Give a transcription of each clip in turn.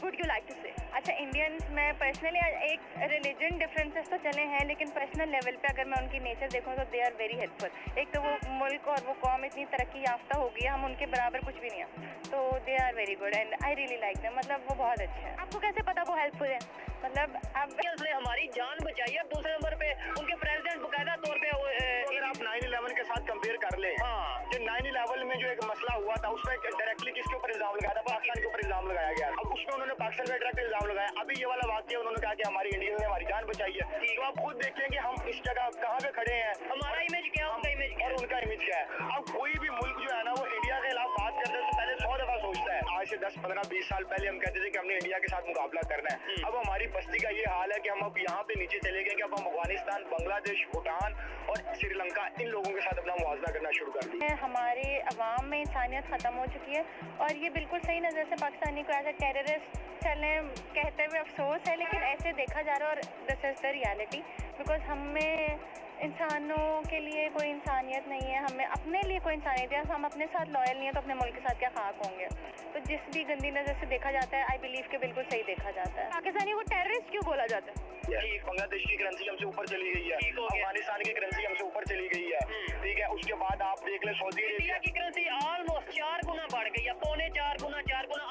Would you like to से? अच्छा, Indians में पर्सनली एक रिलीजन डिफरेंसेस तो चले हैं, लेकिन पर्सनल लेवल पे अगर मैं उनकी नेचर देखूँ तो दे आर वेरी हेल्पफुल। एक तो वो मुल्क और वो कौम इतनी तरक्की याफ्ता हो गई है, हम उनके बराबर कुछ भी नहीं है, तो they are very good and I really like them. मतलब वो बहुत अच्छे हैं। आपको कैसे पता वो हेल्पफुल है? मतलब अब ने हमारी जान बचाई है। दूसरे नंबर पे उनके प्रेसिडेंट बकायदा तौर पे अगर आप 9/11 के साथ कंपेयर कर लें, हाँ, जो 9/11 में जो एक मसला हुआ था उसमें डायरेक्टली किसके ऊपर इल्जाम लगाया था? पाकिस्तान के ऊपर इल्जाम लगाया गया। अब उसमें उन्होंने पाकिस्तान पे डायरेक्ट इल्जाम लगाया। अभी ये वाला वाकया उन्होंने कहा कि हमारी इंडिया ने हमारी जान बचाई है। तो आप खुद देखें कि हम इस जगह कहाँ पे खड़े हैं, हमारा इमेज क्या है, उनका इमेज क्या और है। उनका इमेज क्या है। अब कोई भी मुल्क जो है ना वो इंडिया के खिलाफ बात करते हैं तो पहले 100 दफा सोचता है। आज से 10, 15, 20 साल पहले हम कहते थे कि हमने इंडिया के साथ मुकाबला करना है। अब हमारी बस्ती का ये हाल है कि हम अब यहाँ पे नीचे चले गए कि अब हम अफगानिस्तान, बांग्लादेश, भूटान और श्रीलंका इन लोगों के साथ अपना मुआवजा करना शुरू कर दिया। हमारे अवाम में इंसानियत ख़त्म हो चुकी है, और ये बिल्कुल सही नज़र से पाकिस्तानी को एज ए टेररिस्ट चले कहते हुए अफसोस है, लेकिन ऐसे देखा जा रहा है और this is the reality. Because हमें इंसानों के लिए कोई इंसानियत नहीं है, हमें अपने लिए कोई इंसानियत है। हम अपने साथ लॉयल नहीं है तो अपने मुल्क के साथ क्या खाक होंगे। तो जिस भी गंदी नज़र से देखा जाता है, आई बिलीव के बिल्कुल सही देखा जाता है। पाकिस्तानी को टेररिस्ट क्यों बोला जाता है? ठीक, बांग्लादेश की करेंसी हमसे ऊपर चली गई है, अफगानिस्तान की करेंसी हमसे ऊपर चली गई है, ठीक है। उसके बाद आप देख ले सऊदी इंडिया की करेंसी ऑलमोस्ट 4 गुना बढ़ गई है, पौने 4 गुना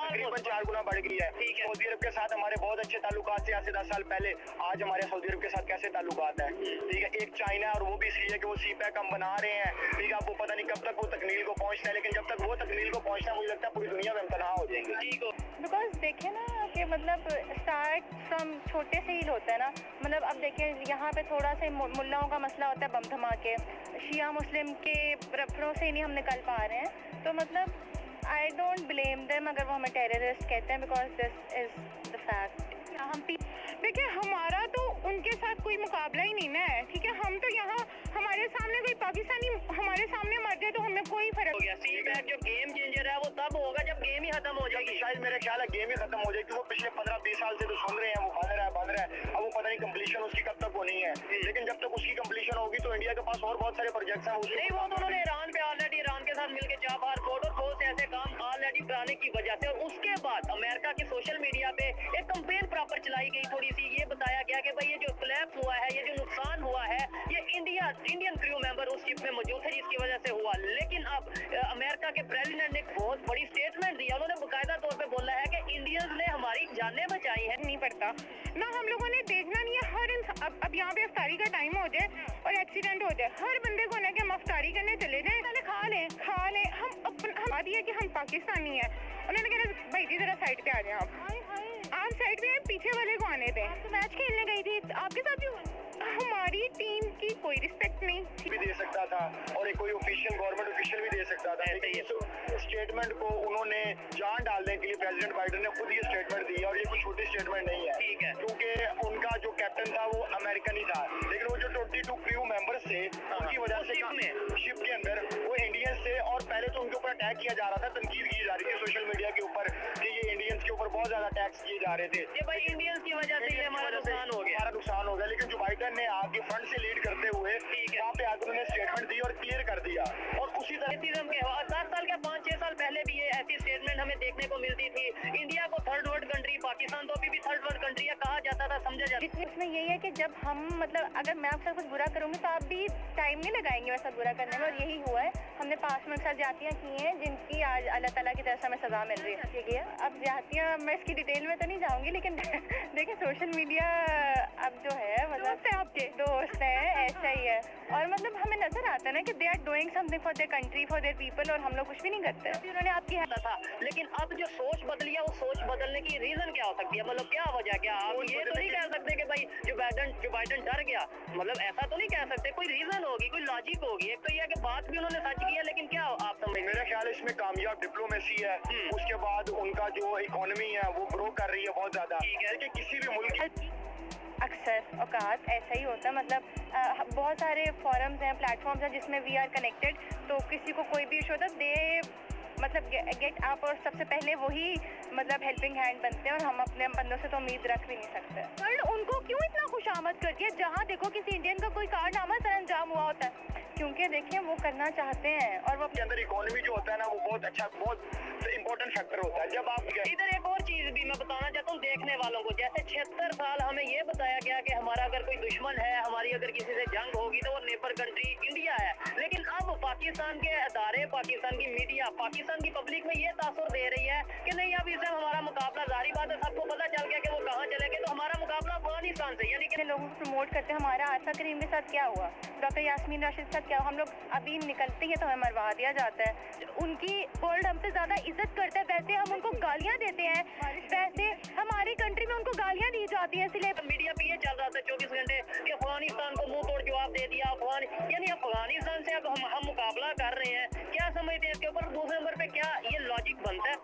तकरीबन 4 गुना बढ़ गई है। ठीक है। सऊदी अरब के साथ हमारे बहुत अच्छे ताल्लुकात थे आज से 10 साल पहले। आज हमारे सऊदी अरब के साथ कैसे ताल्लुकात है, ठीक है। एक चाइना, और वो भी इसलिए कि वो सीपैक हम बना रहे हैं, ठीक है। आपको पता नहीं कब तक वो तकमील को पहुंचना है, लेकिन जब तक वो तकमील को पहुंचना, मुझे लगता है पूरी दुनिया में हम तनहा हो जाएंगे। ठीक हो। बिकॉज देखे ना कि मतलब स्टार्ट फ्रॉम छोटे से ही होता है ना। मतलब अब देखें यहाँ पे थोड़ा सा मुल्लाओं का मसला होता है, बम धमाके शिया मुस्लिम के रफड़ों से ही नहीं हम निकल पा रहे हैं। तो मतलब आई डोंट ब्लेम देम अगर वो हमें टेररिस्ट कहते हैं, because this is the fact. हम देखिए, हमारा तो उनके साथ कोई मुकाबला ही नहीं ना है, ठीक है। हम तो यहाँ हमारे सामने कोई पाकिस्तानी हमारे सामने मर जाए तो हमें कोई फर्क हो गया। सीपैक जो गेम चेंजर है वो तब होगा जब गेम ही खत्म हो जाएगी। शायद मेरा ख्याल है गेम ही खत्म हो जाएगी। वो पिछले 15-20 साल से तो सुन रहे हैं, वो बन रहा है। अब वो पता नहीं कंप्लीशन उसकी कब तक होनी है, लेकिन जब तक उसकी कंप्लीशन होगी तो इंडिया के पास और बहुत सारे प्रोजेक्ट्स हैं। नहीं, वो तो उन्होंने ईरान पे ऑलरेडी ईरान के साथ मिलकर चाबहार पोर्ट और बहुत से ऐसे काम ऑलरेडी कराने की वजह से, और उसके बाद अमेरिका की सोशल मीडिया पे एक कंपेन प्रॉपर चलाई गई। थोड़ी सी ये बताया गया कि भाई ये जो कोलैप्स हुआ है, ये जो नुकसान हुआ है, ये इंडियन क्रू मेंबर उस शिप में मौजूद थे जिसकी वजह से हुआ। लेकिन अब अमेरिका के प्रेसिडेंट ने बहुत बड़ी स्टेटमेंट दिया। उन्होंने बाकायदा तौर पे बोला है कि इंडियंस ने हमारी जानें बचाई हैं। नहीं पड़ता ना, हम लोगों ने देखना नहीं है। हर इंसान अब यहाँ पे अफ्तारी का टाइम हो जाए और एक्सीडेंट हो जाए, हर बंदे को ना कि हम अफ्तारी करने चले जाए, पहले खा लें। हम आदि है कि हम पाकिस्तानी है। उन्होंने कहा भाई जी जरा साइड पे आ जाए, आप साइड पे पीछे वाले को आने दें। तो मैच खेलने गई थी, आपके साथ भी हुआ? हमारी टीम की कोई रिस्पेक्ट नहीं भी दे सकता था और एक कोई ऑफिशियल गवर्नमेंट ऑफिशियल भी दे सकता था, लेकिन इस स्टेटमेंट को उन्होंने जान डालने के लिए प्रेसिडेंट बाइडेन ने खुद ये स्टेटमेंट दी है। और ये कोई छोटी स्टेटमेंट नहीं है, ठीक है, क्योंकि उनका जो कैप्टन था वो अमेरिकन ही था, लेकिन वो जो 22 क्रू मेंबर्स थे उनकी वजह से शिप के अंदर वो इंडियंस थे। और पहले तो उनके ऊपर अटैक किया जा रहा था, तनकीद की जा रही थी सोशल मीडिया के ऊपर कि ये इंडियंस के ऊपर बहुत ज्यादा अटैक्स किए जा रहे थे ये भाई इंडियंस की वजह से हमारा नुकसान हो गया। लेकिन जो बाइडेन ने आगे फ्रंट से लीड करते हुए वहाँ पे आगे उन्होंने स्टेटमेंट दी और क्लियर कर दिया। और उसी तरह के 10 साल क्या 5-6 साल पहले भी ये ऐसी स्टेटमेंट हमें देखने को मिलती थी। इंडिया को थर्ड वर्ल्ड कंट्री, पाकिस्तान तो अभी भी थर्ड वर्ल्ड कंट्री है कहा जाता था, समझा जाता। इसमें यही है कि जब हम मतलब अगर मैं आपके साथ कुछ बुरा करूँगी तो आप भी टाइम नहीं लगाएंगे वैसा बुरा करने में, और यही हुआ है। हमने पास में अक्सर जातियाँ की हैं जिनकी आज अल्लाह ताला की तरफ से हमें सजा मिल रही है। अब जातियाँ मैं इसकी डिटेल में तो नहीं जाऊँगी, लेकिन देखिए सोशल मीडिया अब जो है मतलब आपके दोस्त है ऐसा ही है, और मतलब हमें नजर आता है ना कि they are doing something for their country, for their people, और हम लोग कुछ भी नहीं करते। अभी उन्होंने आपकी था, लेकिन अब जो सोच बदली है, वो सोच बदलने की रीजन क्या हो सकती है? मतलब क्या वजह, क्या आप ये तो नहीं कह सकते कि भाई जो बाइडेन डर गया, मतलब ऐसा तो नहीं कह सकते। कोई रीजन होगी, कोई लॉजिक होगी। एक तो ये है कि बात भी उन्होंने सच की है, लेकिन क्या आप समझ? मेरा ख्याल है इसमें कामयाब डिप्लोमेसी है। उसके बाद उनका जो इकोनॉमी है वो ग्रो कर रही है बहुत ज्यादा। कि किसी भी मुल्क अक्सर औकात ऐसा ही होता है। मतलब बहुत सारे फॉरम्स हैं, प्लेटफॉर्म्स हैं जिसमें वी आर कनेक्टेड। तो किसी को कोई भी इशू होता है दे मतलब गेट अप, और सबसे पहले वही मतलब हेल्पिंग हैंड बनते हैं, और हम अपने बंदों से तो उम्मीद रख भी नहीं सकते। पर उनको क्यों इतना खुशामद कर दिया? जहाँ देखो किसी इंडियन का कोई कारनामा सरअंजाम हुआ होता है, क्योंकि देखिए वो करना चाहते हैं, और वो के अंदर इकोनॉमी जो होता है ना वो बहुत अच्छा, बहुत इम्पोर्टेंट फैक्टर होता है। जब आप इधर एक और चीज भी मैं बताना चाहता देखने वालों को। जैसे 76 साल हमें ये बताया गया कि हमारा अगर कोई दुश्मन है, हमारी अगर किसी से जंग होगी तो वो नेबर कंट्री इंडिया है। लेकिन अब पाकिस्तान के अदारे, पाकिस्तान की मीडिया, पाकिस्तान की पब्लिक में ये तासुर दे रही है कि नहीं अब इससे हमारा मुकाबला, जारी बात है सबको पता चल गया कि वो कहाँ चले गए, तो हमारा मुकाबला अफगानिस्तान से। यानी कि लोगों को प्रमोट करते हैं। हमारा आशा करीम के साथ क्या हुआ, डॉक्टर यास्मीन राशिद के साथ क्या हुआ, हम लोग अभी निकलते हैं तो हमें मरवा दिया जाता है। उनकी वर्ल्ड हमसे ज्यादा इज्जत करते हैं, वैसे हम उनको गालियां देते हैं, वैसे हमारी कंट्री में उनको गालियां दी जाती है। इसलिए मीडिया पे ये चल रहा था 24 घंटे कि अफगानिस्तान को मुंह तोड़ जवाब दे दिया। यानी अफगानिस्तान से अब हम मुकाबला कर रहे हैं, क्या समझते हैं इसके ऊपर? दूसरे नंबर पे क्या ये लॉजिक बनता है?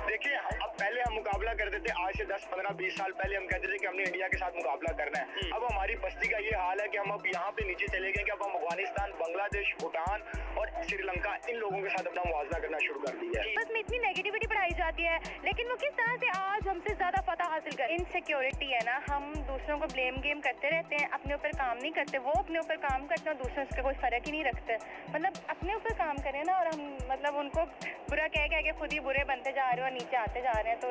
देखिए, अब पहले हम मुकाबला करते थे, आज से 10, 15, 20 साल पहले हम कहते थे कि हमने इंडिया के साथ मुकाबला करना है। अब हमारी बस्ती का ये हाल है कि हम अब यहाँ पे नीचे चले गए कि अब हम अफगानिस्तान, बांग्लादेश, भूटान और श्रीलंका इन लोगों के साथ अपना मुआवजा करना शुरू कर दिया है। बस में इतनी नेगेटिविटी बढ़ाई जाती है, लेकिन वो किस तरह से आज हमसे ज्यादा फतह हासिल कर। इनसिक्योरिटी है ना, हम दूसरों को ब्लेम गेम करते रहते हैं, अपने ऊपर काम नहीं करते। वो अपने ऊपर काम करते हैं और दूसरों से कोई फर्क ही नहीं रखते। मतलब अपने ऊपर काम करें ना, और हम मतलब उनको बुरा कह के खुद ही बुरे बनते जा रहे हैं और नीचे आते जा रहे हैं। तो